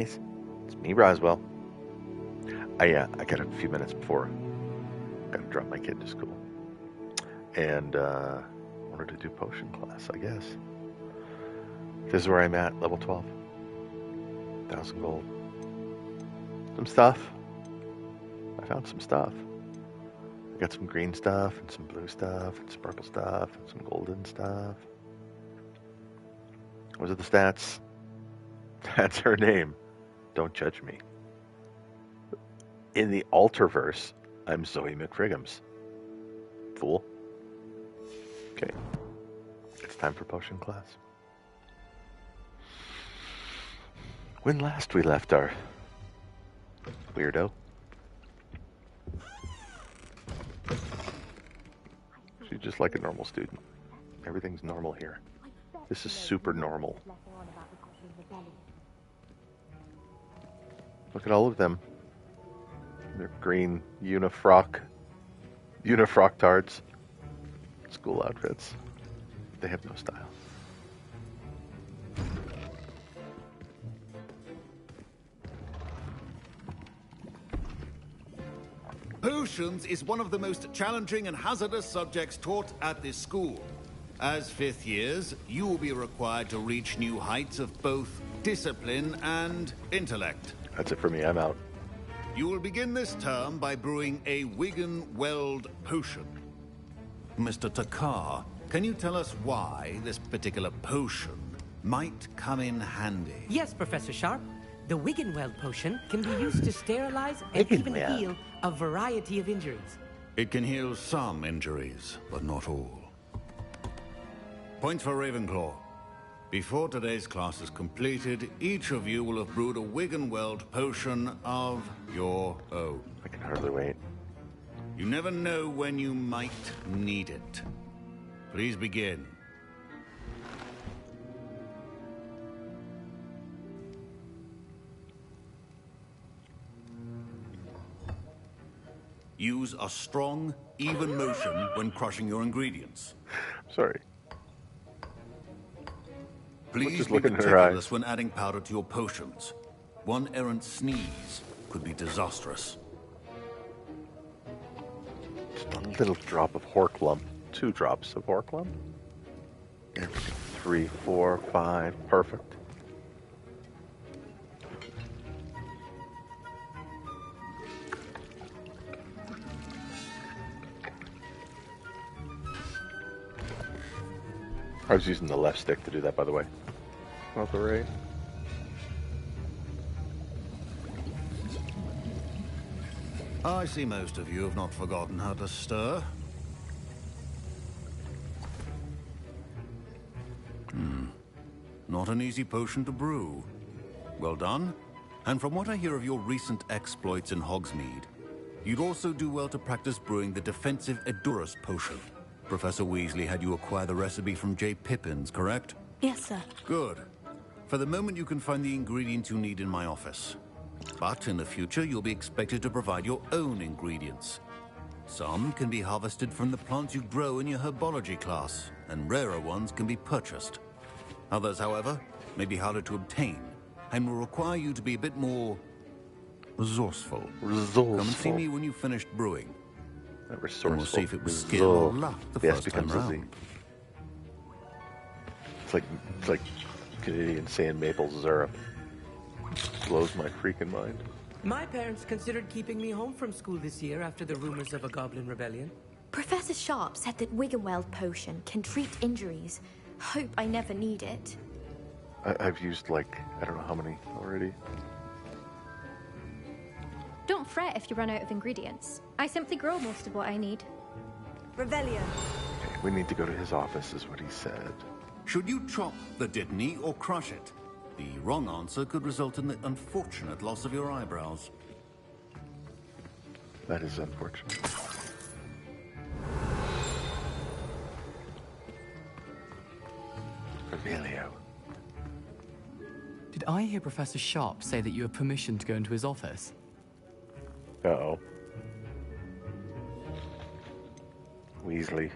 It's me, Roswell. I got a few minutes before. Got to drop my kid to school, and wanted to do potion class. I guess this is where I'm at, level 12, 1,000 gold. Some stuff. I found some stuff. I got some green stuff and some blue stuff and some purple stuff and some golden stuff. Those are the stats. That's her name. Don't judge me. In the Alterverse, I'm Zoe McFriggums. Fool. Okay. It's time for potion class. When last we left our weirdo, she's just like a normal student. Everything's normal here. This is super normal. Look at all of them. They're green unifrock tards. School outfits. They have no style. Potions is one of the most challenging and hazardous subjects taught at this school. As fifth years, you will be required to reach new heights of both discipline and intellect. That's it for me. I'm out. You will begin this term by brewing a Wiggenweld potion. Mr. Takar, can you tell us why this particular potion might come in handy? Yes, Professor Sharp. The Wiggenweld potion can be used to sterilize and even heal a variety of injuries. It can heal some injuries, but not all. Points for Ravenclaw. Before today's class is completed, each of you will have brewed a Wiggenweld potion of your own. I can hardly wait. You never know when you might need it. Please begin. Use a strong, even motion when crushing your ingredients. Sorry. Please just be looking at her meticulous eyes. when adding powder to your potions. One errant sneeze could be disastrous. Just a little drop of Horklump. 2 drops of Horklump. 3, 4, 5. Perfect. I was using the left stick to do that, by the way. Not the right. I see most of you have not forgotten how to stir. Not an easy potion to brew. Well done. And from what I hear of your recent exploits in Hogsmeade, you'd also do well to practice brewing the defensive Edurus potion. Professor Weasley had you acquire the recipe from J. Pippins, correct? Yes, sir. Good. For the moment, you can find the ingredients you need in my office. But in the future, you'll be expected to provide your own ingredients. Some can be harvested from the plants you grow in your herbology class, and rarer ones can be purchased. Others, however, may be harder to obtain, and will require you to be a bit more resourceful. Come and see me when you've finished brewing. Resourceful. And we'll see if it was skill or luck the yes, first becomes time a Z. round. It's like Canadian saying maple syrup. Blows my freaking mind. My parents considered keeping me home from school this year after the rumors of a goblin rebellion. Professor Sharp said that Wiggenweld potion can treat injuries. Hope I never need it. I've used like, I don't know how many already. Don't fret if you run out of ingredients. I simply grow most of what I need. Revelio. Okay, we need to go to his office, is what he said. Should you chop the Dittany or crush it? The wrong answer could result in the unfortunate loss of your eyebrows. That is unfortunate. Revelio. Did I hear Professor Sharp say that you have permission to go into his office? Uh-oh. Weasley.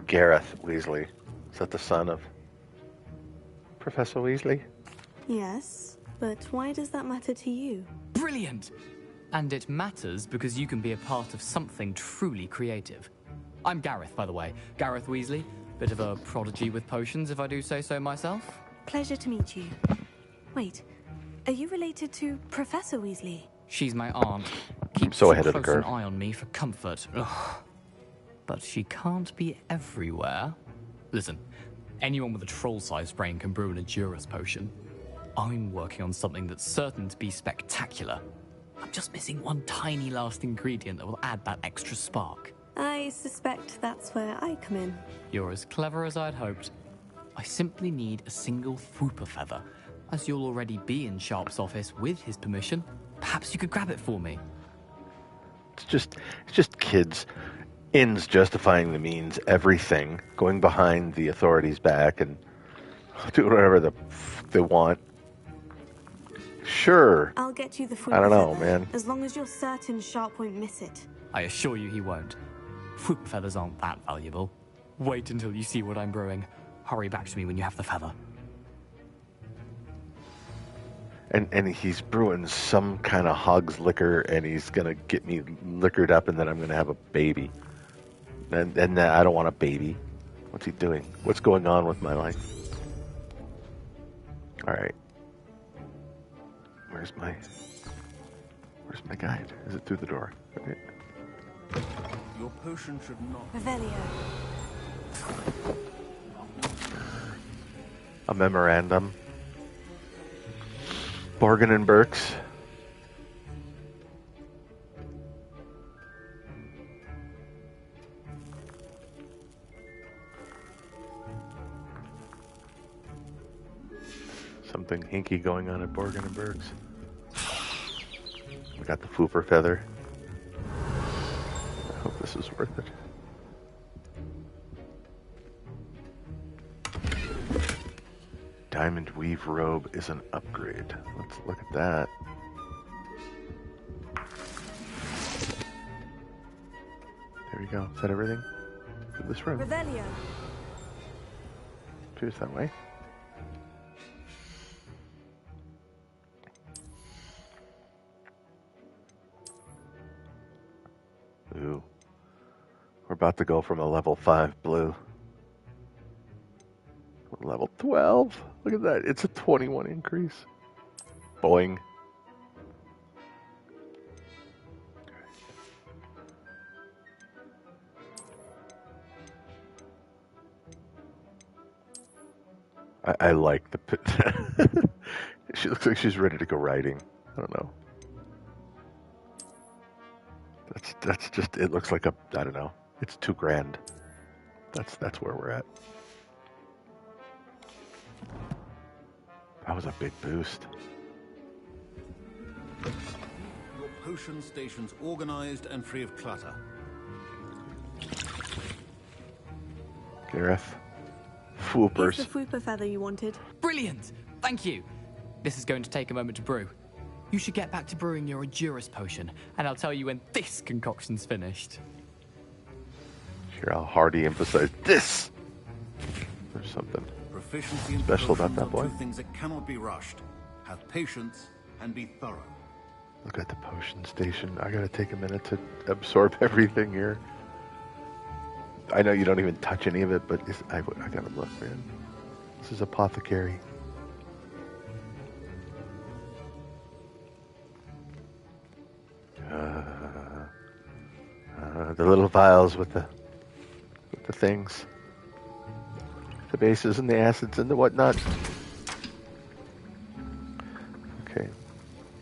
Gareth Weasley. Is that the son of Professor Weasley? Yes, but why does that matter to you? Brilliant! And it matters because you can be a part of something truly creative. I'm Gareth, by the way. Gareth Weasley. Bit of a prodigy with potions, if I do say so myself. Pleasure to meet you. Wait, are you related to Professor Weasley? She's my aunt. Keeps so too ahead of the close an curve. eye on me for comfort. Ugh. But she can't be everywhere. Listen, anyone with a troll-sized brain can brew an Edurus potion. I'm working on something that's certain to be spectacular. I'm just missing one tiny last ingredient that will add that extra spark. I suspect that's where I come in. You're as clever as I'd hoped. I simply need a single Fwooper feather. As you'll already be in Sharp's office with his permission, perhaps you could grab it for me. It's just kids. Ends justifying the means, everything. Going behind the authorities' back and doing whatever they want. Sure. I'll get you the fruit. I don't know, feather, man. as long as you're certain Sharp won't miss it. I assure you he won't. Fwooper feathers aren't that valuable. Wait until you see what I'm brewing. Hurry back to me when you have the feather. And he's brewing some kind of hog's liquor, and he's gonna get me liquored up, and then I'm gonna have a baby. And I don't want a baby. What's he doing? What's going on with my life? All right. Where's my guide? Is it through the door? Okay. Your potion should not... Revelio. A memorandum. Borgin and Burks. Something hinky going on at Borgin and Burks. We got the Fwooper feather. I hope this is worth it. Diamond weave robe is an upgrade. Let's look at that. There we go. Is that everything for this room? Revelio. Appears that way. Ooh. We're about to go from a level 5 blue. Level 12. Look at that. It's a 21 increase. Boing. I like the... She looks like she's ready to go riding. I don't know. That's just... It looks like a... I don't know. It's $2,000. That's where we're at. That was a big boost. Your potion station's organized and free of clutter. Gareth. Here's Fwoopers. the Fwooper feather you wanted. Brilliant! Thank you! This is going to take a moment to brew. You should get back to brewing your Edurus potion, and I'll tell you when this concoction's finished. Hear how Hardy emphasized this! Or something. Proficiency in Special about potions that are boy. two things that cannot be rushed. Have patience and be thorough. Look at the potion station. I gotta take a minute to absorb everything here. I know you don't even touch any of it, but I gotta look, man. This is apothecary. The little vials with the things, the bases and the acids and the whatnot. Okay,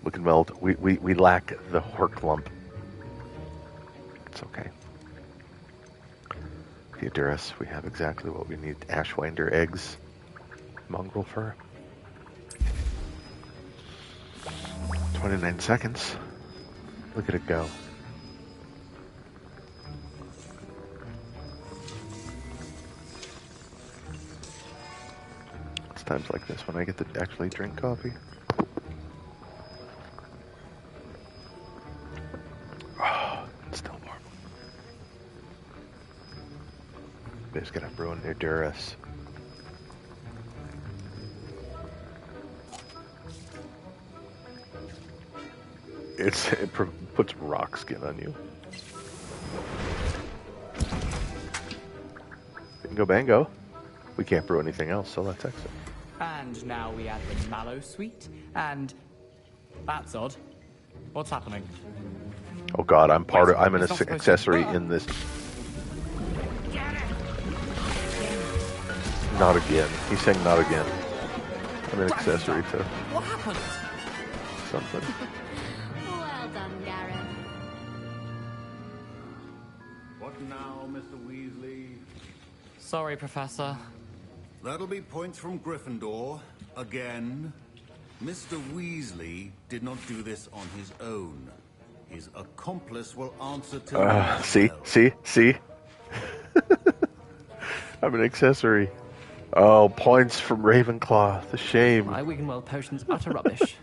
we can meld. We lack the Hork lump. It's okay. Theodorus, we have exactly what we need. Ashwinder eggs, mongrel fur. 29 seconds. Look at it go. It's times like this when I get to actually drink coffee. Oh, it's still warm. They've got to ruin their Durus. It puts rock skin on you. Bingo bango. We can't brew anything else, so let's exit. And now we add the mallow sweet, and that's odd. What's happening? Oh God, I'm an It's not supposed accessory to- in this. Not again. He's saying not again. I'm an accessory to What happened? something. Well done, Gareth. What now, Mr. Weasley? Sorry, Professor. That'll be points from Gryffindor. Again. Mr. Weasley did not do this on his own. His accomplice will answer to me as See? well. See? I'm an accessory. Oh, points from Ravenclaw. The shame. My Wiggenweld potion's utter rubbish.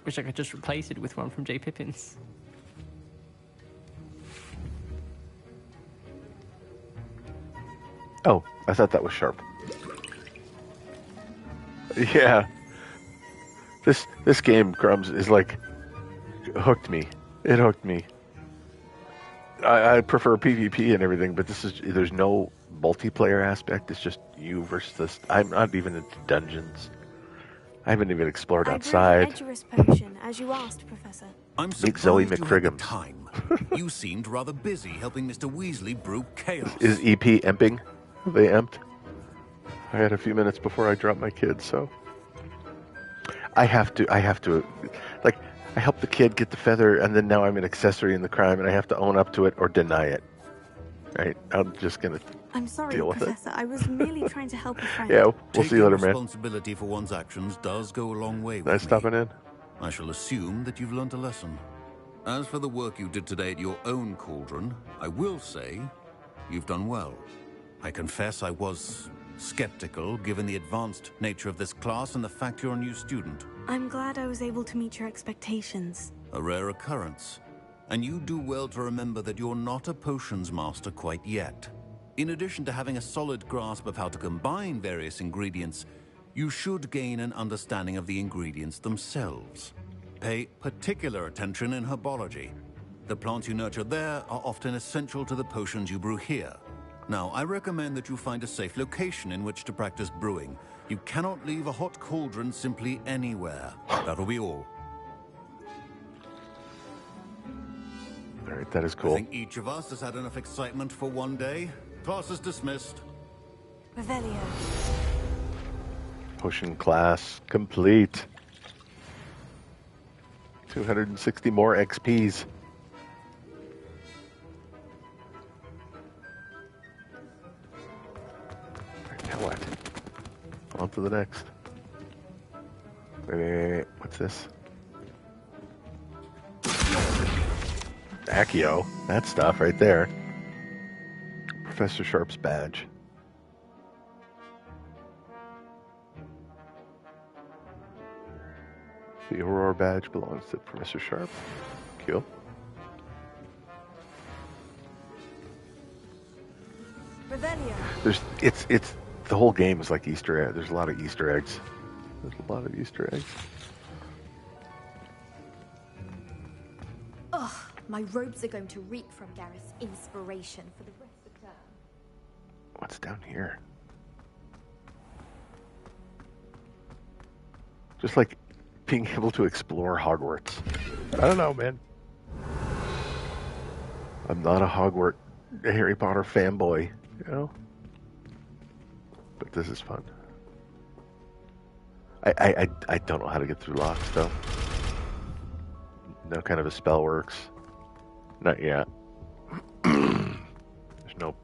Wish I could just replace it with one from J. Pippin's. Oh, I thought that was sharp. Yeah. This game, Crumbs, is like hooked me. It hooked me. I prefer PvP and everything, but there's no multiplayer aspect. It's just you versus this. I'm not even into dungeons. I haven't even explored outside. I brewed an Edgerus potion, as you asked, Professor. I'm Meet Zoe surprised you had the McFriggums. time. You seemed rather busy helping Mr. Weasley brew chaos. Is EP emping? Are they emped? I had a few minutes before I dropped my kids, so I have to, like, I helped the kid get the feather, and then now I'm an accessory in the crime, and I have to own up to it or deny it. Right? I'm just gonna I'm sorry, deal with Professor. I was merely trying to help a friend. Yeah, we'll see Taking you later, man. responsibility for one's actions does go a long way with Nice me. stopping in. I shall assume that you've learnt a lesson. As for the work you did today at your own cauldron, I will say you've done well. I confess I was skeptical given the advanced nature of this class and the fact you're a new student. I'm glad I was able to meet your expectations. A rare occurrence. And you do well to remember that you're not a potions master quite yet. In addition to having a solid grasp of how to combine various ingredients, you should gain an understanding of the ingredients themselves. Pay particular attention in herbology. The plants you nurture there are often essential to the potions you brew here. Now, I recommend that you find a safe location in which to practice brewing. You cannot leave a hot cauldron simply anywhere. That'll be all. All right, that is I cool. think each of us has had enough excitement for one day. Class is dismissed. Revelio. Potion class complete. 260 more XPs. Now what? On to the next. Wait. What's this? Accio. That stuff right there. Professor Sharp's badge. The Aurora badge belongs to Professor Sharp. Cool. Revelio. It's the whole game is like Easter egg. There's a lot of Easter eggs. There's a lot of Easter eggs. Ugh, my robes are going to reek from Gareth's inspiration for the rest of the term. What's down here? Just like being able to explore Hogwarts. I don't know, man. I'm not a Hogwarts Harry Potter fanboy, you know? But this is fun. I don't know how to get through locks, though. No kind of a spell works. Not yet. There's no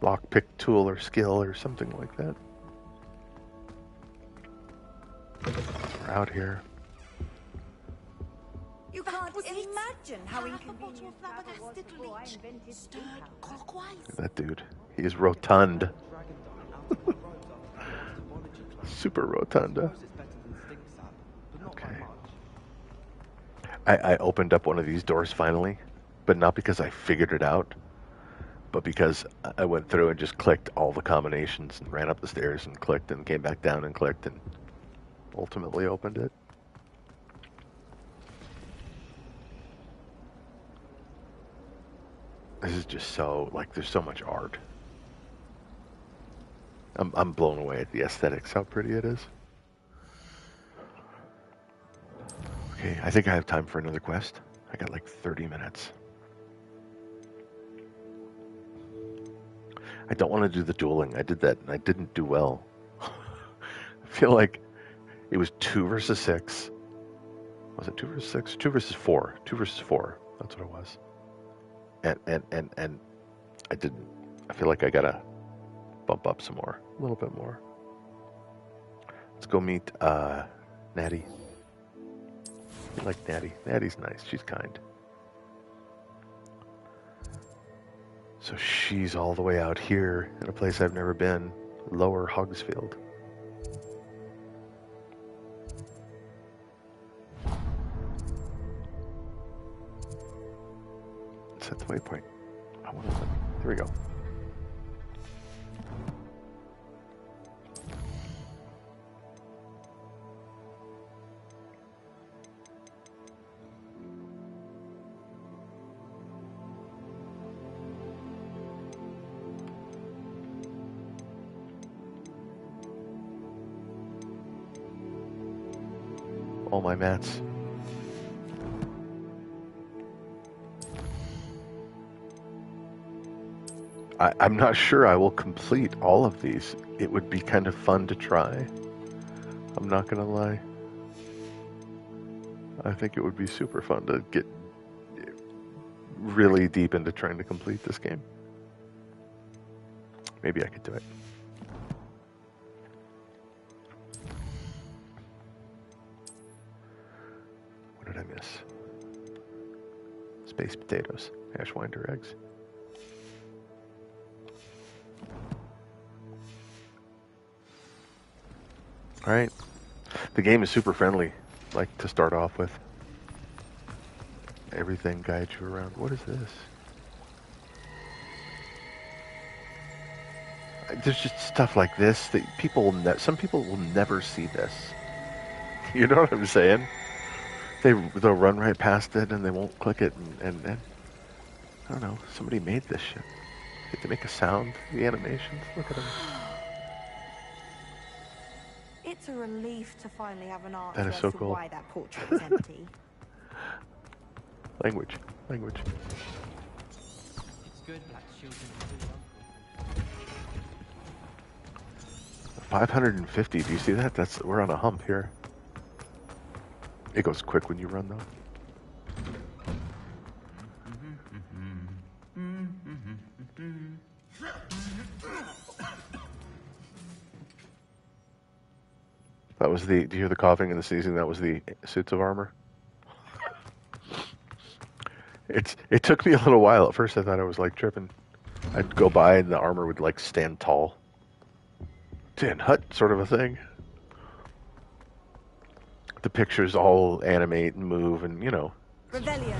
lockpick tool or skill or something like that. We're out here. You can't imagine how inconvenient that was before I invented Look at that dude. He is rotund. Super rotunda. Okay. I opened up one of these doors finally, but not because I figured it out, but because I went through and just clicked all the combinations and ran up the stairs and clicked and came back down and clicked and ultimately opened it. This is just so, like, there's so much art. I'm blown away at the aesthetics, how pretty it is. Okay, I think I have time for another quest. I got like 30 minutes. I don't want to do the dueling. I did that and I didn't do well. I feel like it was 2 versus 6. Was it 2 versus 6? 2 versus 4. 2 versus 4. That's what it was. And I didn't. I feel like I gotta bump up some more. A little bit more. Let's go meet Natty. I like Natty. Natty's nice. She's kind. So she's all the way out here in a place I've never been. Lower Hogsfield. Set the waypoint. Here we go. All my mats. I'm not sure I will complete all of these. It would be kind of fun to try. I'm not gonna lie. I think it would be super fun to get really deep into trying to complete this game. Maybe I could do it. What did I miss? Space potatoes, ashwinder eggs. All right, the game is super friendly, like to start off with. Everything guides you around. What is this? There's just stuff like this that some people will never see this. You know what I'm saying? They'll run right past it and they won't click it and I don't know. Somebody made this shit. Get to make a sound. The animations. Look at them. It's a relief to finally have an answer That is so as to cool. why that portrait was empty. Language. It's good, Black Shield. 550. Do you see that? We're on a hump here. It goes quick when you run though. That was do you hear the coughing and the sneezing? That was the suits of armor. It took me a little while. At first I thought I was like tripping. I'd go by and the armor would like stand tall. Tin hut sort of a thing. The pictures all animate and move and, you know. Rebellion.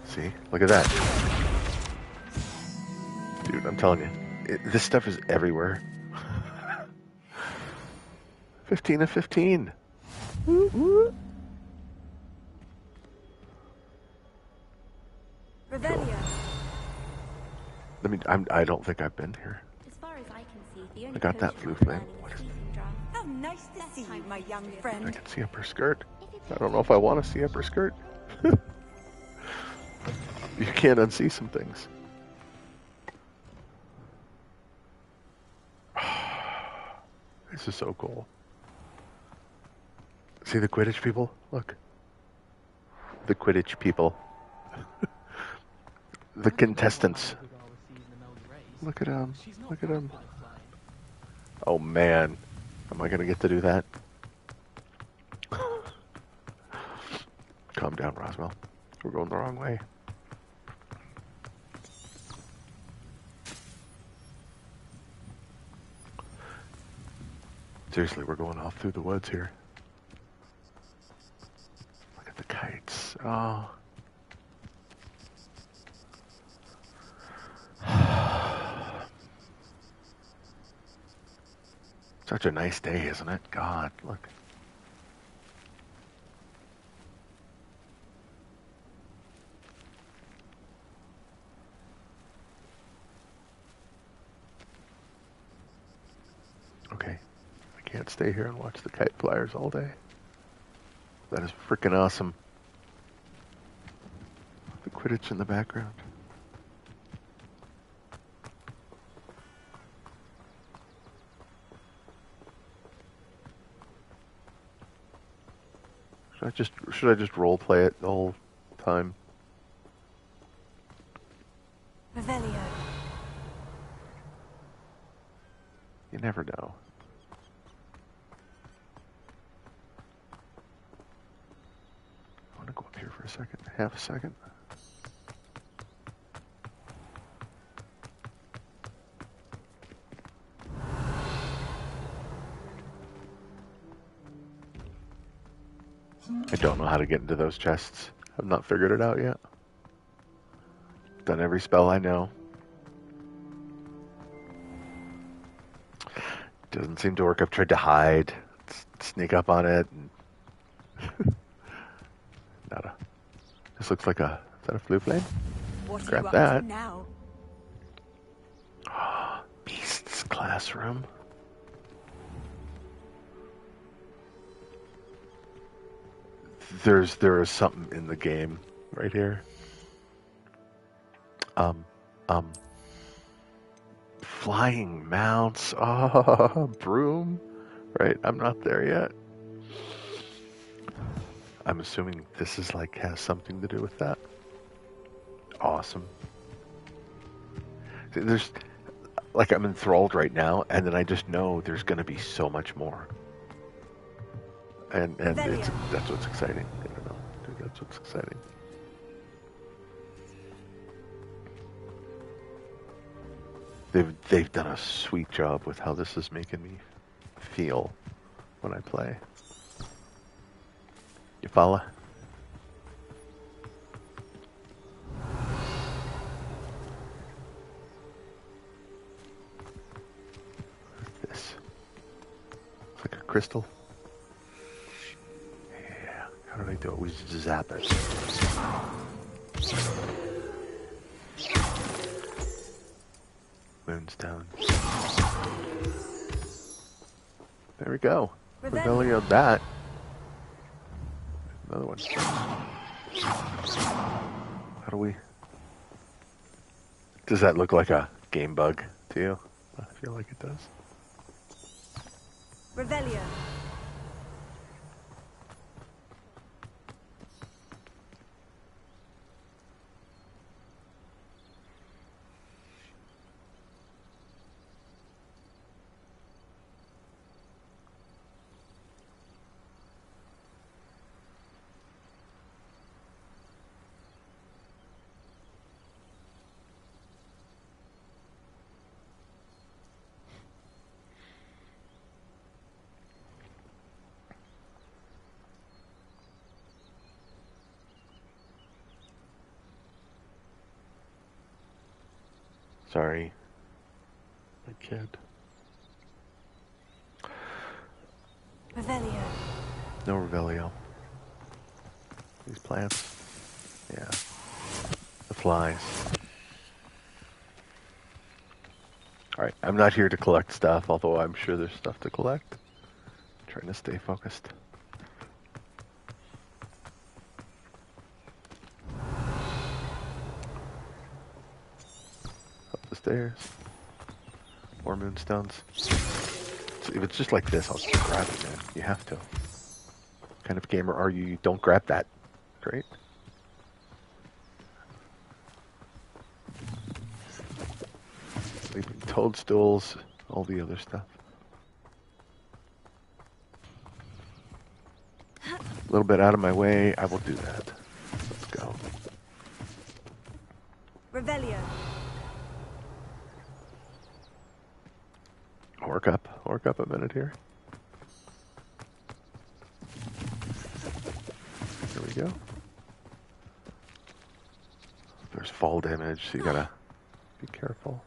See? Look at that. Dude, I'm telling you. This stuff is everywhere. 15 of 15. Rebellion. I don't think I've been here. As far as I can see, the only I got that potion blue I'm flame. learning is freezing drum. How nice to see you, my young I friend. can see up her skirt. I don't know if I want to see up her skirt. You can't unsee some things. This is so cool. See the Quidditch people? Look. The Quidditch people. The contestants. Look at them. Look at them. Oh man. Am I going to get to do that? Calm down, Roswell. We're going the wrong way. Seriously, we're going off through the woods here. Look at the kites. Oh. Such a nice day, isn't it? God, look. could stay here and watch the kite flyers all day. That is freaking awesome. The Quidditch in the background. Should I just role play it the whole time? Revelio. You never know. I want to go up here for a second. Half a second. I don't know how to get into those chests. I've not figured it out yet. Done every spell I know. Doesn't seem to work. I've tried to hide, sneak up on it. And nada. This looks like a... Is that a flue flame? What Grab are you that. up to now? Beast's classroom. There is something in the game right here. Flying mounts. Oh, broom. Right, I'm not there yet. I'm assuming this is like has something to do with that. Awesome. There's like I'm enthralled right now, and then I just know there's going to be so much more. And that's what's exciting. I don't know. That's what's exciting. They've done a sweet job with how this is making me feel when I play. You follow? This. It's like a crystal. Yeah. How did I do it? We just zap it. Moonstone. There we go. Revelio that. Another one. How do we... Does that look like a game bug to you? I feel like it does. Revelio. Sorry. My kid. Revelio. No Revelio. These plants. Yeah. The flies. Alright, I'm not here to collect stuff, although I'm sure there's stuff to collect. I'm trying to stay focused. Up the stairs. More moonstones. So if it's just like this, I'll just grab it, man. You have to. What kind of gamer are you? You don't grab that. Great. Leaving toadstools, all the other stuff. A little bit out of my way, I will do that. Let's go. Revelio. Work up a minute here. Here we go. There's fall damage, so you gotta be careful.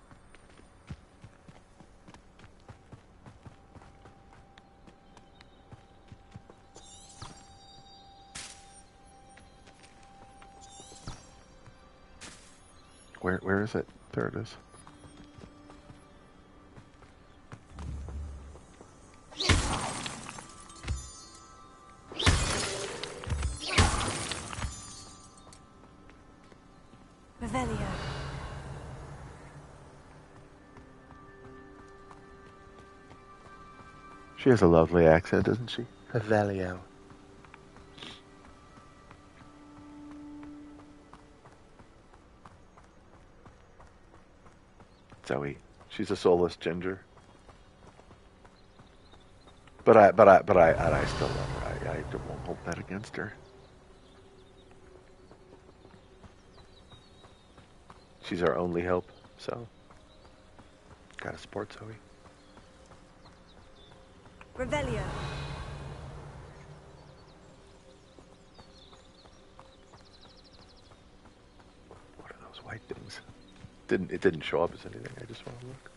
Where is it? There it is. Revelio. She has a lovely accent, doesn't she? Revelio. Zoe. She's a soulless ginger. But I still love her. I won't hold that against her. She's our only hope, so gotta support Zoe. Revelio. What are those white things? It didn't show up as anything. I just want to look.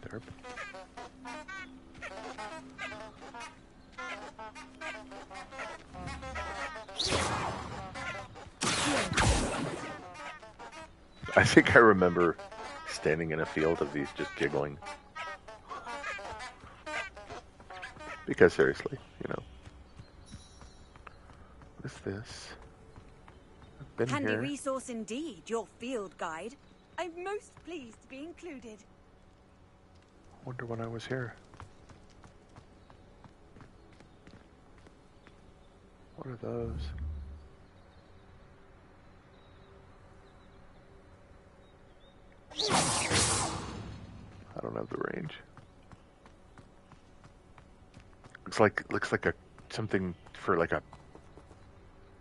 Derp. I think I remember standing in a field of these just giggling. Because seriously, you know. What is this? I've been Handy here. resource indeed, your field guide. I'm most pleased to be included. Wonder when I was here. What are those? I don't have the range. Looks like a something for like a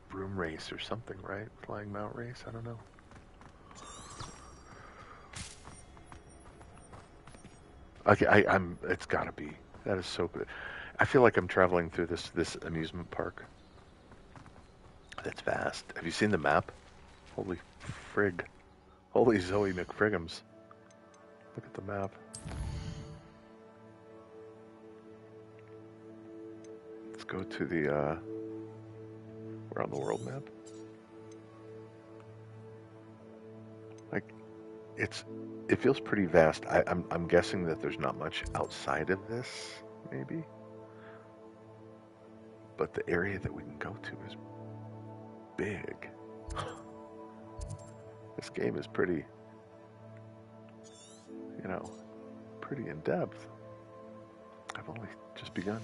broom race or something, right? Flying mount race. I don't know. Okay, I'm. It's gotta be. That is so good. I feel like I'm traveling through this amusement park. That's vast. Have you seen the map? Holy frig! Holy Zoe McFriggums! Look at the map. Let's go to the. We're on the world map. Like, it feels pretty vast. I'm guessing that there's not much outside of this, maybe. But the area that we can go to is big. This game is pretty, you know, pretty in depth. I've only just begun.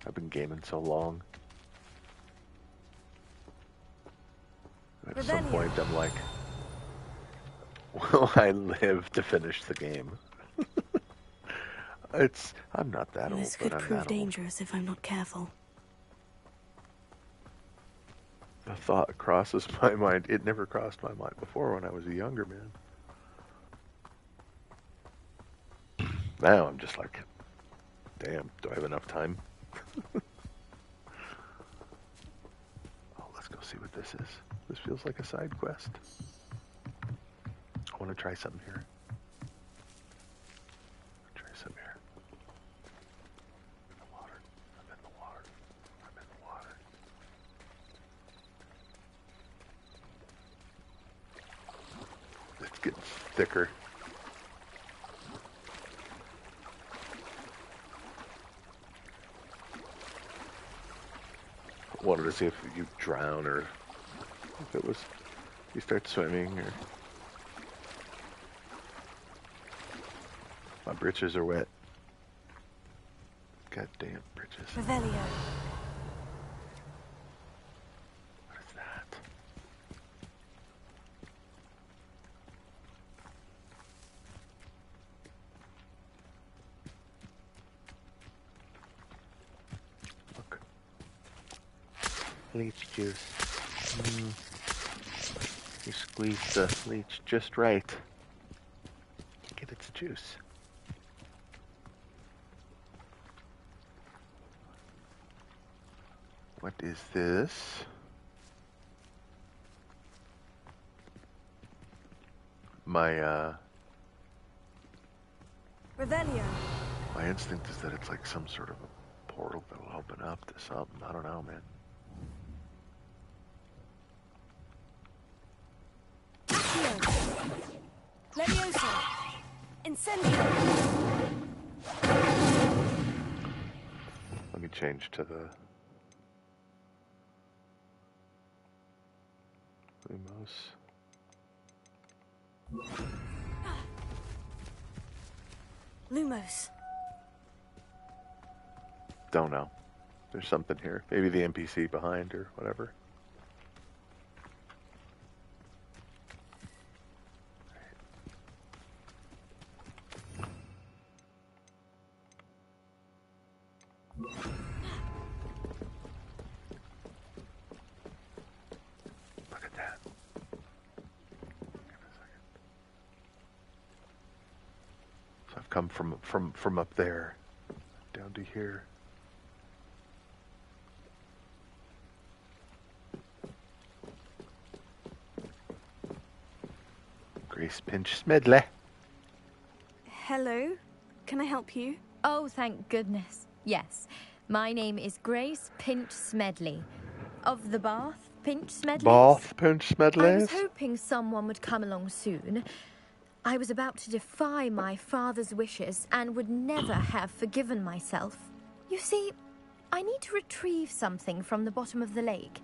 I've been gaming so long. At some point, I'm like, will I live to finish the game? I'm not that old, This but could I'm prove that old. dangerous if I'm not careful. The thought crosses my mind. It never crossed my mind before when I was a younger man. Now I'm just like, damn, do I have enough time? Oh, let's go see what this is. This feels like a side quest. I want to try something here. Try something here. In the water. I'm in the water. I'm in the water. It's getting thicker. I wanted to see if you drown or if it was you start swimming or my britches are wet. Goddamn britches. Revelio. What is that? Look. Leech juice. You squeeze the leech just right. Get its juice. What is this? My Revelio. my instinct is that it's like some sort of a portal that'll open up to something. I don't know, man. Levioso! Incendio! Let me change to the Lumos. Lumos. Don't know. There's something here. Maybe the NPC behind or whatever. Look at that. Give me a second. So I've come from up there down to here. Grace Pinch Smedley. Hello? Can I help you? Oh, thank goodness. Yes. My name is Grace Pinch Smedley. Of the Bath Pinch Smedleys. Bath Pinch Smedley. I was hoping someone would come along soon. I was about to defy my father's wishes and would never have forgiven myself. You see, I need to retrieve something from the bottom of the lake.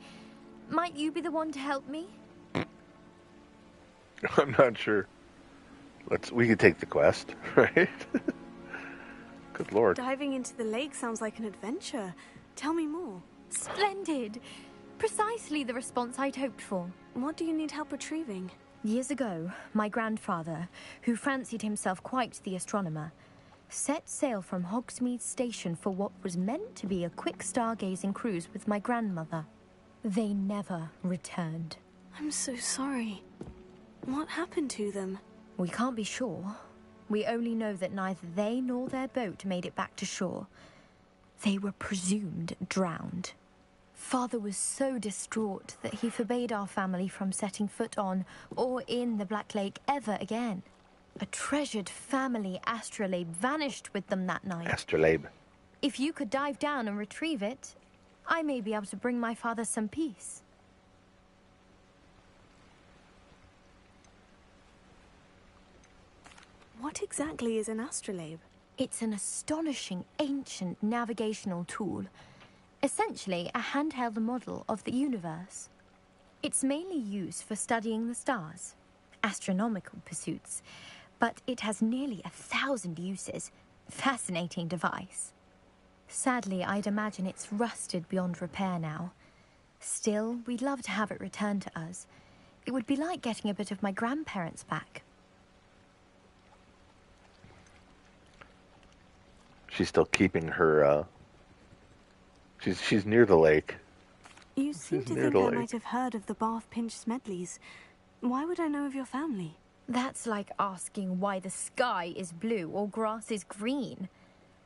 Might you be the one to help me? I'm not sure. We could take the quest, right? Good lord. Diving into the lake sounds like an adventure. Tell me more. Splendid. Precisely the response I'd hoped for. What do you need help retrieving? Years ago, my grandfather, who fancied himself quite the astronomer, set sail from Hogsmeade Station for what was meant to be a quick stargazing cruise with my grandmother. They never returned. I'm so sorry. What happened to them? We can't be sure. We only know that neither they nor their boat made it back to shore. They were presumed drowned. Father was so distraught that he forbade our family from setting foot on or in the Black Lake ever again. A treasured family astrolabe vanished with them that night. Astrolabe. If you could dive down and retrieve it, I may be able to bring my father some peace. What exactly is an astrolabe? It's an astonishing ancient navigational tool. Essentially, a handheld model of the universe. It's mainly used for studying the stars, astronomical pursuits, but it has nearly 1,000 uses. Fascinating device. Sadly, I'd imagine it's rusted beyond repair now. Still, we'd love to have it returned to us. It would be like getting a bit of my grandparents back. She's still keeping her, she's near the lake. You seem to think I might have heard of the Bath Pinch Smedleys. Why would I know of your family? That's like asking why the sky is blue or grass is green.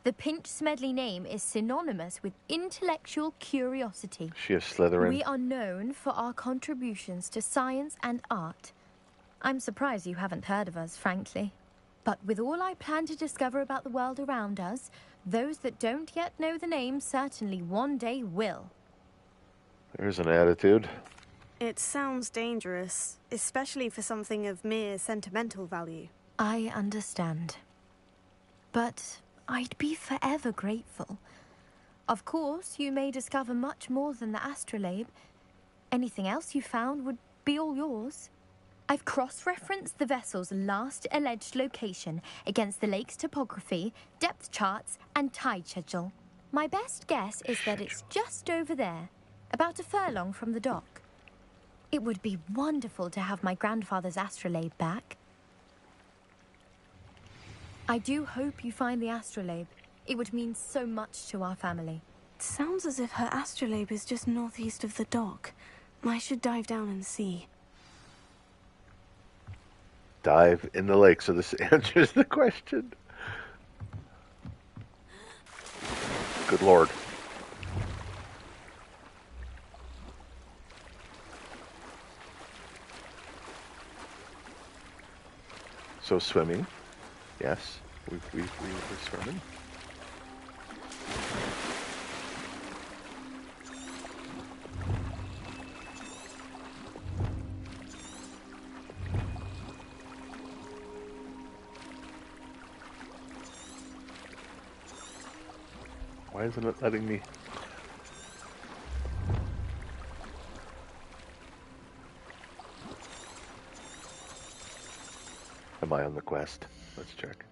The Pinch Smedley name is synonymous with intellectual curiosity. She is Slytherin. We are known for our contributions to science and art. I'm surprised you haven't heard of us, frankly. But with all I plan to discover about the world around us, those that don't yet know the name certainly one day will. There's an attitude. It sounds dangerous, especially for something of mere sentimental value. I understand. But I'd be forever grateful. Of course, you may discover much more than the astrolabe. Anything else you found would be all yours. I've cross-referenced the vessel's last alleged location against the lake's topography, depth charts, and tide schedule. My best guess is that it's just over there, about a furlong from the dock. It would be wonderful to have my grandfather's astrolabe back. I do hope you find the astrolabe. It would mean so much to our family. It sounds as if her astrolabe is just northeast of the dock. I should dive down and see. Dive in the lake, so this answers the question. Good lord. So swimming, yes, we were swimming. Why isn't it letting me? Am I on the quest? Let's check.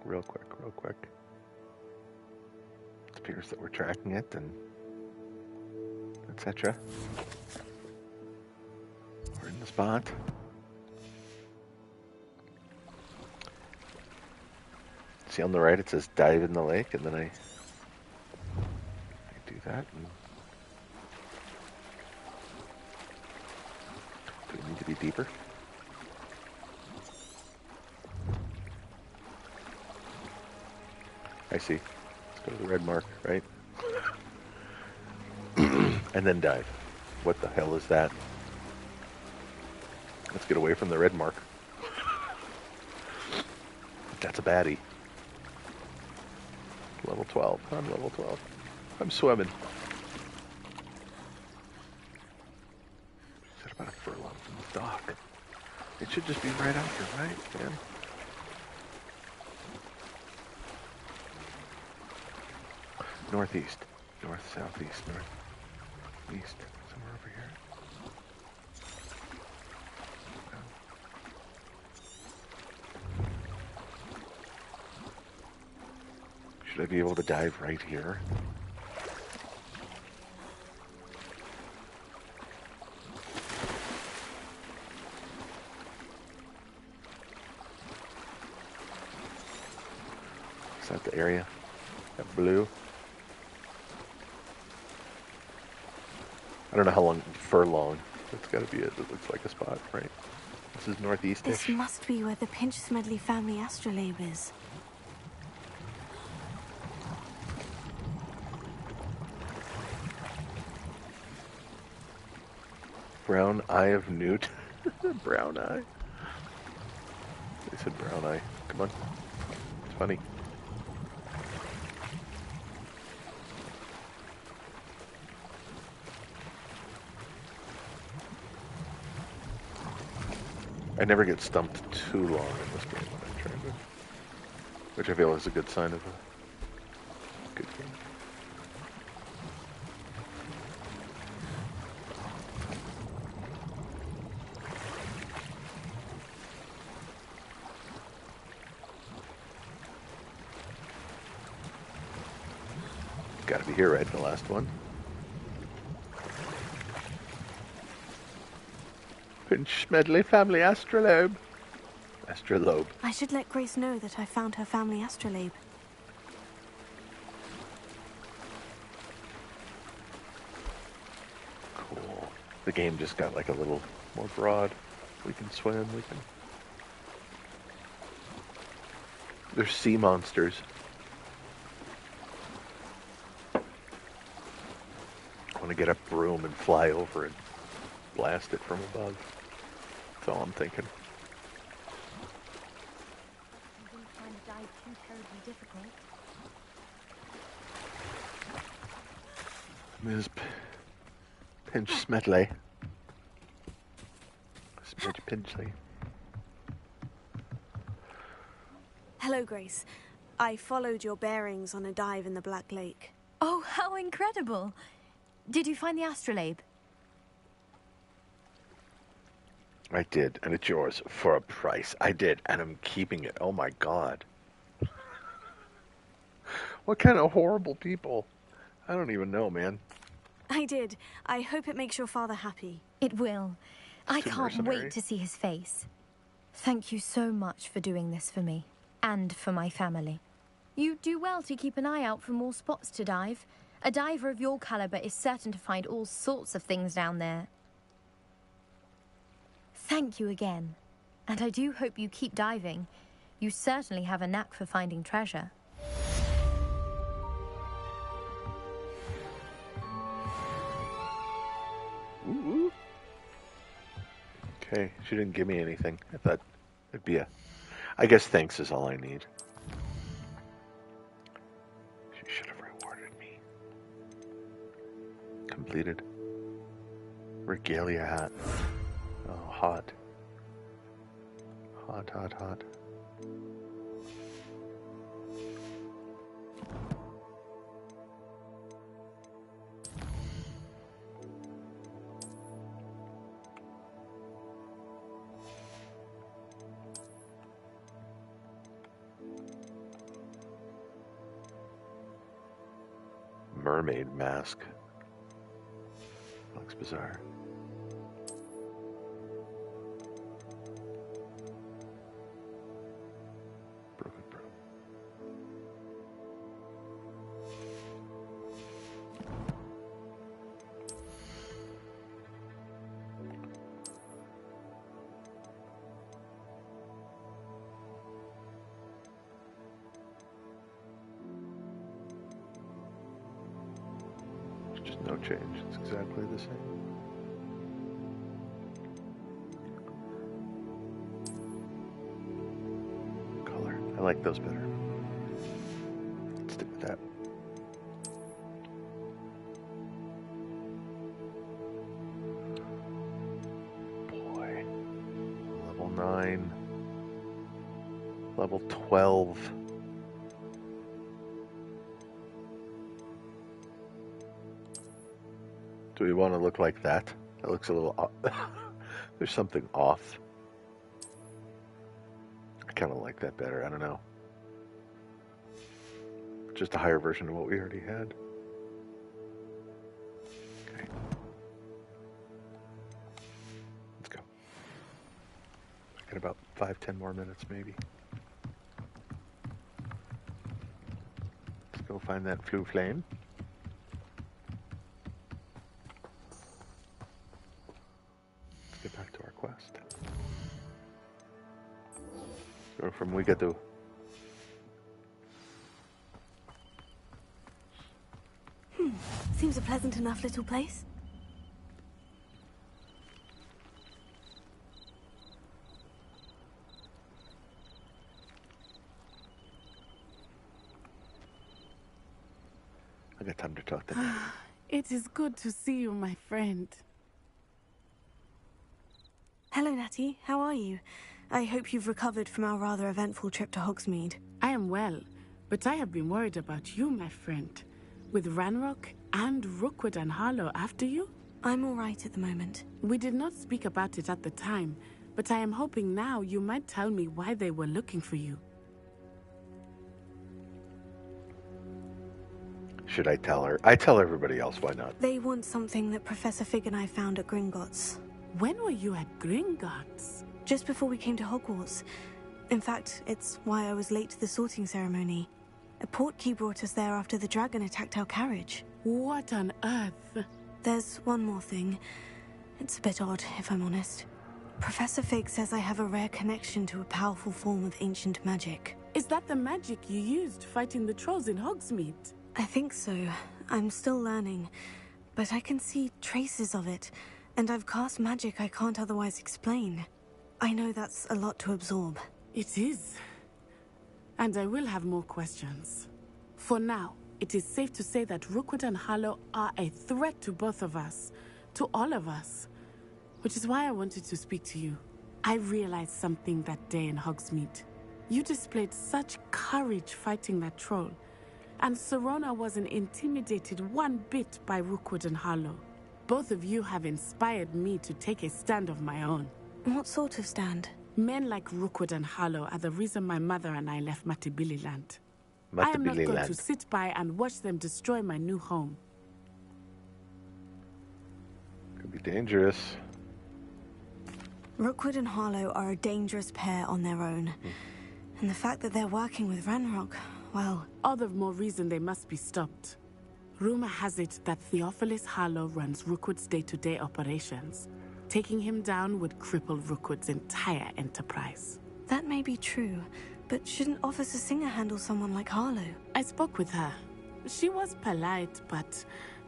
Real quick, real quick. It appears that we're tracking it and etc. We're in the spot. See on the right it says dive in the lake, and then I do that. And do we need to be deeper? I see. Let's go to the red mark, right? And then dive. What the hell is that? Let's get away from the red mark. That's a baddie. Level 12. I'm level 12. I'm swimming. Is that about a furlong from the dock? It should just be right out here, right, man? Northeast. North, southeast, north, east. Somewhere over here. Should I be able to dive right here? Is that the area? That blue? I don't know how long, furlong. It's got to be it. It looks like a spot, right? This is northeast-ish. This must be where the Pinch Smedley family astrolabe is. Brown eye of newt. Brown eye. They said brown eye. Come on. It's funny. I never get stumped too long in this game when I'm trying to, which I feel is a good sign of a good game. Gotta be here, right? The last one. Pinch Smedley family astrolabe. Astrolabe. I should let Grace know that I found her family astrolabe. Cool. The game just got like a little more broad. We can swim, we can... There's sea monsters. I want to get a broom and fly over and blast it from above. That's all I'm thinking. I didn't find the dive too terribly difficult. Ms. Pinch Smedley. Smidge Pinchley. Hello, Grace. I followed your bearings on a dive in the Black Lake. Oh, how incredible! Did you find the astrolabe? I did, and it's yours for a price. I did, and I'm keeping it. Oh my god. What kind of horrible people? I don't even know, man. I did. I hope it makes your father happy. It will. I too can't mercenary. wait to see his face. Thank you so much for doing this for me, and for my family. You do well to keep an eye out for more spots to dive. A diver of your caliber is certain to find all sorts of things down there. Thank you again. And I do hope you keep diving. You certainly have a knack for finding treasure. Ooh. Okay, she didn't give me anything. I thought it'd be a... I guess thanks is all I need. She should have rewarded me. Completed. Regalia hat. Oh, hot. Hot, hot, hot. mermaid mask. Looks bizarre. Broken broom. There's just no change. It's exactly the same. I like those better. Let's stick with that. Boy. Level 9. Level 12. Do we want to look like that? That looks a little off. There's something off. I kind of like that better. I don't know. Just a higher version of what we already had. Okay. Let's go. Got about 5-10 more minutes, maybe. Let's go find that flue flame. Let's get back to our quest. Go from Wiga to Seems a pleasant enough little place. I got time to talk to him. It is good to see you, my friend. Hello, Natty. How are you? I hope you've recovered from our rather eventful trip to Hogsmeade. I am well, but I have been worried about you, my friend. With Ranrock and Rookwood and Harlow after you? I'm all right at the moment. We did not speak about it at the time, but I am hoping now you might tell me why they were looking for you. Should I tell her? I tell everybody else, why not? They want something that Professor Fig and I found at Gringotts. When were you at Gringotts? Just before we came to Hogwarts. In fact, it's why I was late to the sorting ceremony. A portkey brought us there after the dragon attacked our carriage. What on earth? There's one more thing. It's a bit odd, if I'm honest. Professor Fig says I have a rare connection to a powerful form of ancient magic. Is that the magic you used fighting the trolls in Hogsmeade? I think so. I'm still learning. But I can see traces of it. And I've cast magic I can't otherwise explain. I know that's a lot to absorb. It is. And I will have more questions. For now, it is safe to say that Rookwood and Harlow are a threat to both of us. To all of us. Which is why I wanted to speak to you. I realized something that day in Hogsmeade. You displayed such courage fighting that troll. And Serona wasn't intimidated one bit by Rookwood and Harlow. Both of you have inspired me to take a stand of my own. What sort of stand? Men like Rookwood and Harlow are the reason my mother and I left Matabili Land. I am not going to sit by and watch them destroy my new home. Could be dangerous. Rookwood and Harlow are a dangerous pair on their own. And the fact that they're working with Ranrock, well... All the more reason they must be stopped. Rumor has it that Theophilus Harlow runs Rookwood's day-to-day operations. Taking him down would cripple Rookwood's entire enterprise. That may be true, but shouldn't Officer Singer handle someone like Harlow? I spoke with her. She was polite, but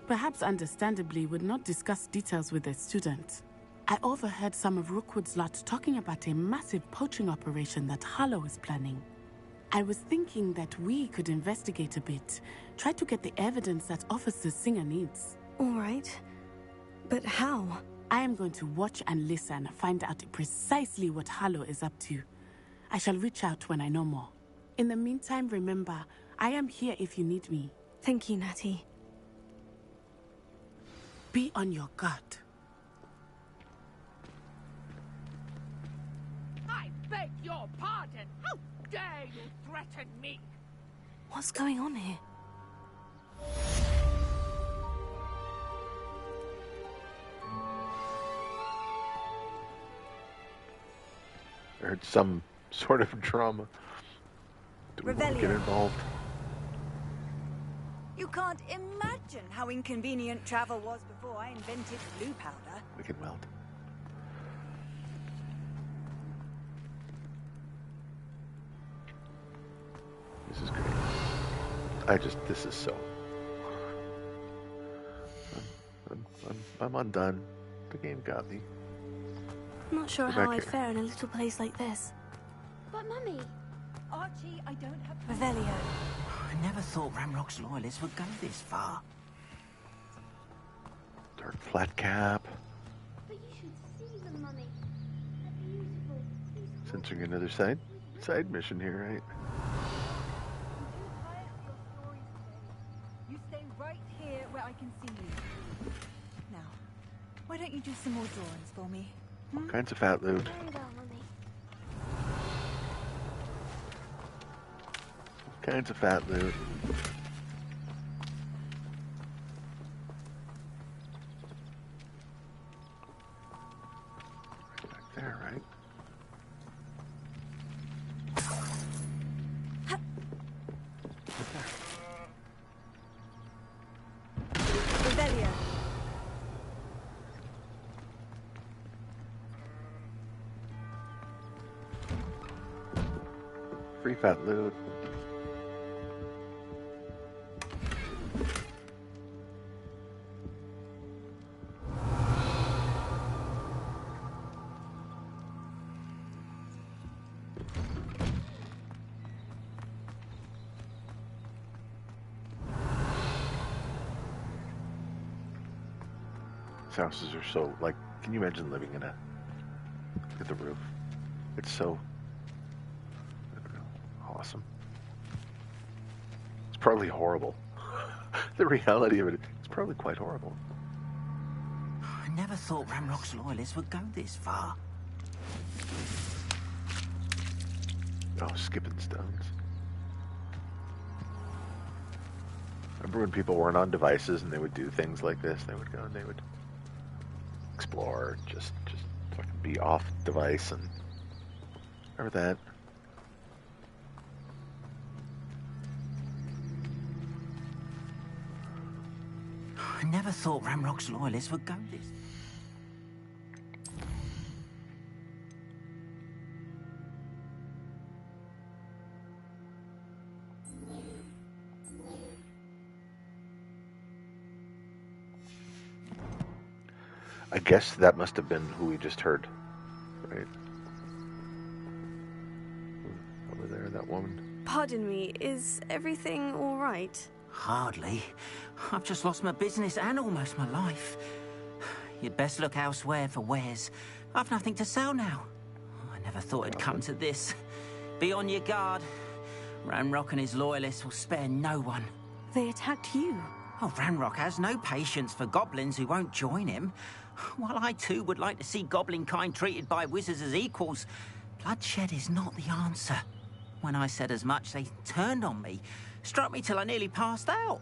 perhaps understandably would not discuss details with a student. I overheard some of Rookwood's lot talking about a massive poaching operation that Harlow is planning. I was thinking that we could investigate a bit, try to get the evidence that Officer Singer needs. All right. But how? I am going to watch and listen, find out precisely what Harlow is up to. I shall reach out when I know more. In the meantime, remember, I am here if you need me. Thank you, Natty. Be on your guard. I beg your pardon. How dare you threaten me? What's going on here? I heard some sort of drama. Do we want to get involved? You can't imagine how inconvenient travel was before I invented blue powder. Wicked Weld. This is great. This is so. I'm undone. The game got me. I'm not sure how I'd fare in a little place like this. But, Mummy... Archie, I don't have... Revelio. I never thought Ramrock's loyalists would go this far. Dark flat cap. But you should see them, Mummy. They're beautiful. Censoring another side mission here, right? You stay right here where I can see you. Now, why don't you do some more drawings for me? All kinds of fat loot. Kinds of fat loot. Back there, right? Revelio. Free fat loot. These houses are so, like, can you imagine living in a, look at the roof. It's so, I don't know, awesome. It's probably horrible. The reality of it, it's probably quite horrible. I never thought Ramrock's loyalists would go this far. Oh, skipping stones. Remember when people weren't on devices and they would do things like this? They would go and they would explore, just fucking be off device, and remember that? I never thought Ramrock's loyalists would go this. I guess that must have been who we just heard, right? Over there, that woman. Pardon me, is everything all right? Hardly. I've just lost my business and almost my life. You'd best look elsewhere for wares. I've nothing to sell now. I never thought it'd come to this. Be on your guard. Ranrock and his loyalists will spare no one. They attacked you. Oh, Ranrock has no patience for goblins who won't join him. While I too would like to see goblin kind treated by wizards as equals, bloodshed is not the answer. When I said as much, they turned on me, struck me till I nearly passed out.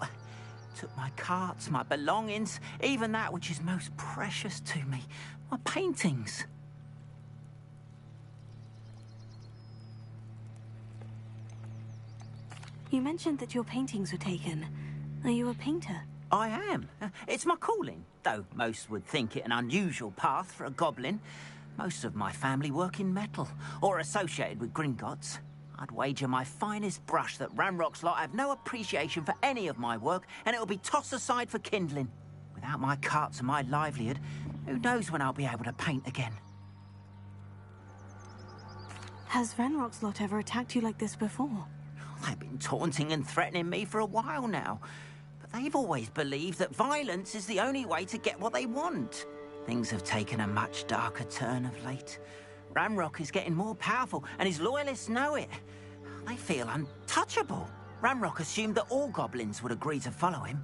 Took my carts, my belongings, even that which is most precious to me, my paintings. You mentioned that your paintings were taken. Are you a painter? I am. It's my calling, though most would think it an unusual path for a goblin. Most of my family work in metal, or associated with Gringotts. I'd wager my finest brush that Ranrock's lot have no appreciation for any of my work, and it'll be tossed aside for kindling. Without my carts and my livelihood, who knows when I'll be able to paint again? Has Ranrock's lot ever attacked you like this before? They've been taunting and threatening me for a while now. But they've always believed that violence is the only way to get what they want. Things have taken a much darker turn of late. Ranrock is getting more powerful, and his loyalists know it. They feel untouchable. Ranrock assumed that all goblins would agree to follow him,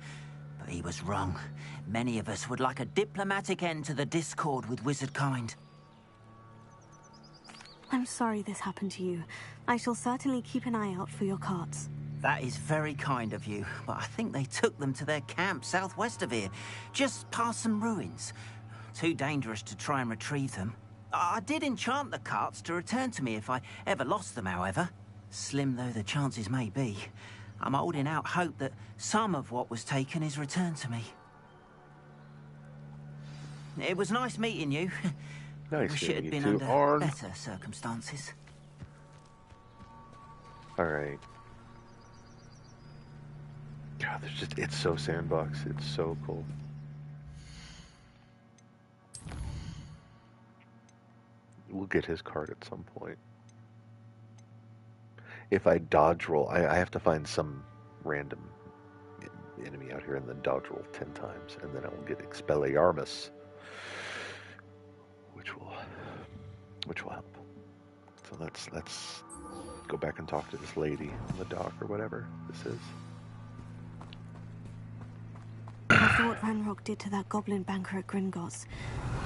but he was wrong. Many of us would like a diplomatic end to the discord with wizard kind. I'm sorry this happened to you. I shall certainly keep an eye out for your carts. That is very kind of you, but I think they took them to their camp southwest of here, just past some ruins. Too dangerous to try and retrieve them. I did enchant the carts to return to me if I ever lost them, however. Slim though the chances may be, I'm holding out hope that some of what was taken is returned to me. It was nice meeting you. Nice Wish it had meeting been you too, under Arn. better circumstances. All right. God, it's so sandbox. It's so cool. We'll get his card at some point. If I dodge roll, I have to find some random enemy out here and then dodge roll 10 times, and then I will get Expelliarmus, which will help. So let's go back and talk to this lady on the dock or whatever this is. After what Ranrock did to that goblin banker at Gringotts,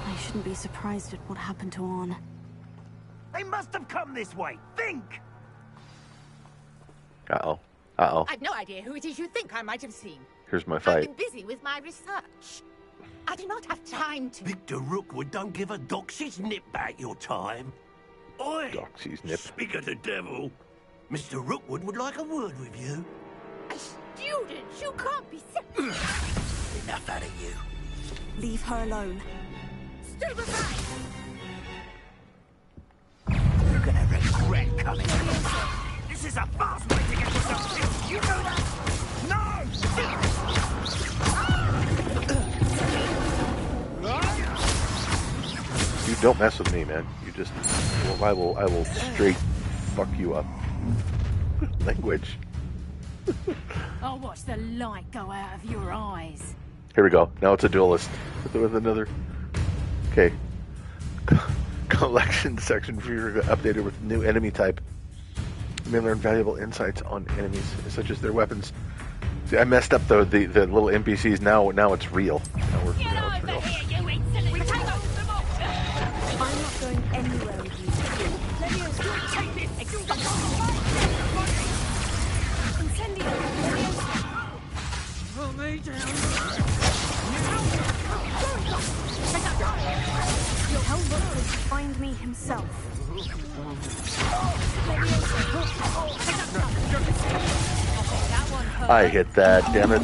I shouldn't be surprised at what happened to Orn. They must have come this way. Think! Uh-oh. Uh-oh. I've no idea who it is you think I might have seen. Here's my I've fight. been busy with my research. I do not have time to... Victor Rookwood don't give a doxy's nip back your time. Oi! Doxy's nip. Speak of the devil. Mr. Rookwood would like a word with you. A student? You can't be... Enough out of you. Leave her alone. Still aside! You're gonna regret coming here. This is a fast way to get yourself killed. You know that? No! You don't mess with me, man. You just... Well, I will straight fuck you up. Language. I'll watch the light go out of your eyes. Here we go. Now it's a duelist with another. Okay. Collection section for you updated with new enemy type. You may learn valuable insights on enemies, such as their weapons. See, I messed up the little NPCs. Now it's real. Now it's real. I'm not going anywhere with you. Leviosa, take this. Incendio. Pull me down. Hogwarts will find me himself. I hit that, damn it.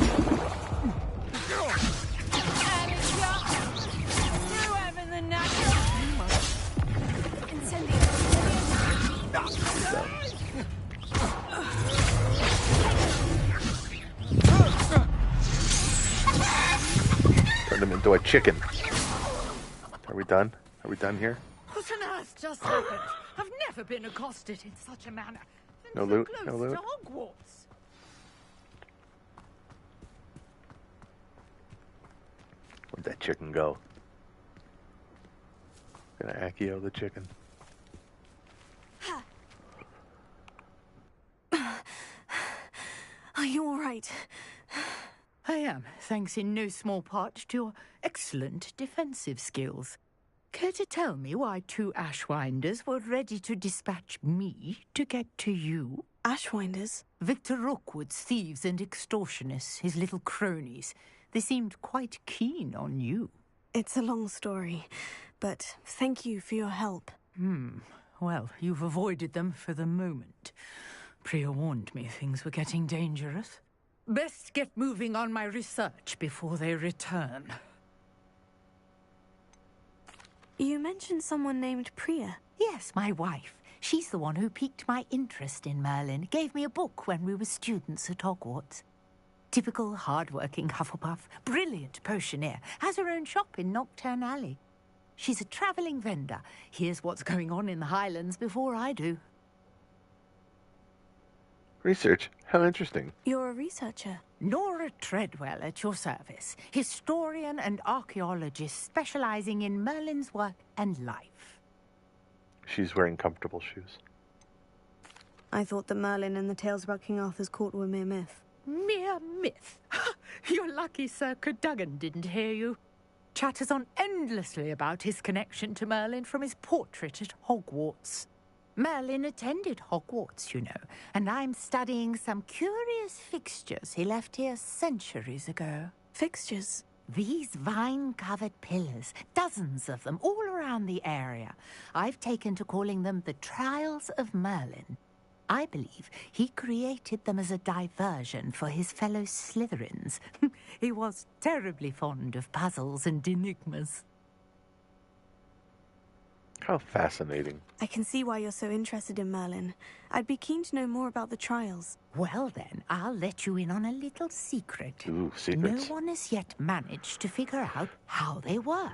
Turned him into a chicken. Are we done? Are we done here? What on earth just happened? I've never been accosted in such a manner. No So loot, close no loot. to Hogwarts. Where'd that chicken go? Gonna Accio the chicken. Are you all right? I am, thanks in no small part to your excellent defensive skills. Care to tell me why two Ashwinders were ready to dispatch me to get to you? Ashwinders? Victor Rookwood's thieves and extortionists, his little cronies. They seemed quite keen on you. It's a long story, but thank you for your help. Well, you've avoided them for the moment. Priya warned me things were getting dangerous. Best get moving on my research before they return. You mentioned someone named Priya. Yes, my wife. She's the one who piqued my interest in Merlin. Gave me a book when we were students at Hogwarts. Typical hard-working Hufflepuff. Brilliant potioneer. Has her own shop in Knockturn Alley. She's a travelling vendor. Hears what's going on in the Highlands before I do. Research? How interesting. You're a researcher. Nora Treadwell at your service. Historian and archaeologist specializing in Merlin's work and life. She's wearing comfortable shoes. I thought that Merlin and the tales about King Arthur's court were mere myth. Mere myth? You're lucky Sir Cadogan didn't hear you. Chatters on endlessly about his connection to Merlin from his portrait at Hogwarts. Merlin attended Hogwarts, you know, and I'm studying some curious fixtures he left here centuries ago. Fixtures? These vine-covered pillars, dozens of them, all around around the area. I've taken to calling them the Trials of Merlin. I believe he created them as a diversion for his fellow Slytherins. He was terribly fond of puzzles and enigmas. How fascinating. I can see why you're so interested in Merlin. I'd be keen to know more about the trials. Well then, I'll let you in on a little secret. Ooh, secrets. No one has yet managed to figure out how they work.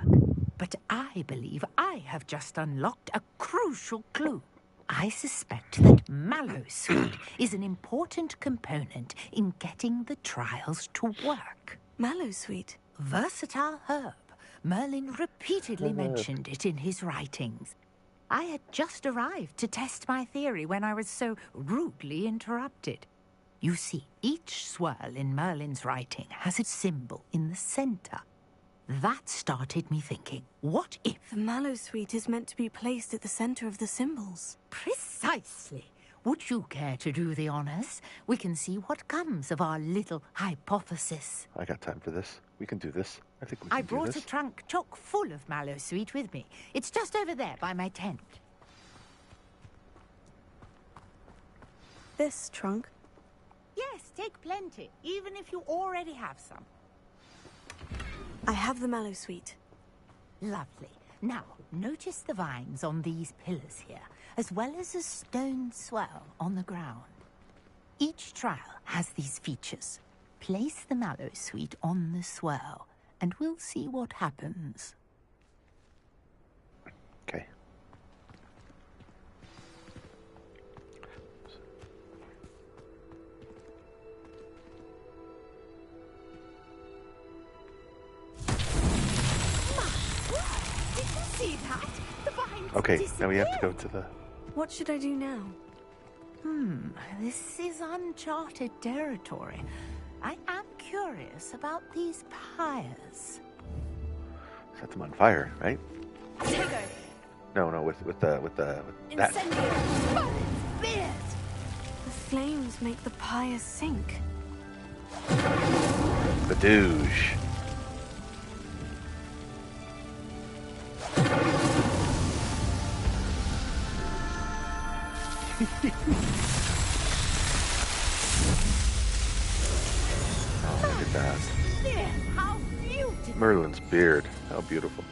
But I believe I have just unlocked a crucial clue. I suspect that Mallowsweet is an important component in getting the trials to work. Mallowsweet? Versatile herb. Merlin repeatedly mentioned it in his writings. I had just arrived to test my theory when I was so rudely interrupted. You see, each swirl in Merlin's writing has a symbol in the center. That started me thinking, what if... The Mallowsweet is meant to be placed at the center of the symbols. Precisely. Would you care to do the honors? We can see what comes of our little hypothesis. I got time for this. We can do this. I think we can I do brought this. a trunk chock full of Mallowsweet with me. It's just over there by my tent. This trunk? Yes, take plenty, even if you already have some. I have the Mallowsweet. Lovely. Now, notice the vines on these pillars here, as well as a stone swell on the ground. Each trial has these features. Place the Mallowsweet on the swell, and we'll see what happens. Okay. Did you see that? The vines Okay, now we have to go to the... What should I do now? This is uncharted territory. I am curious about these pyres. Set them on fire, right? Tego! No, with that. Incendio! Beard! The flames make the pyres sink. The douche. Oh, look at that. How beautiful! Merlin's beard. How beautiful.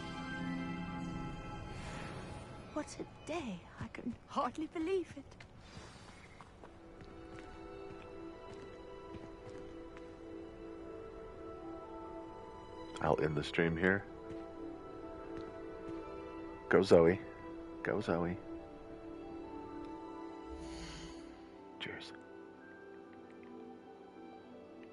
What a day. I can hardly believe it. I'll end the stream here. Go Zoe. Go Zoe.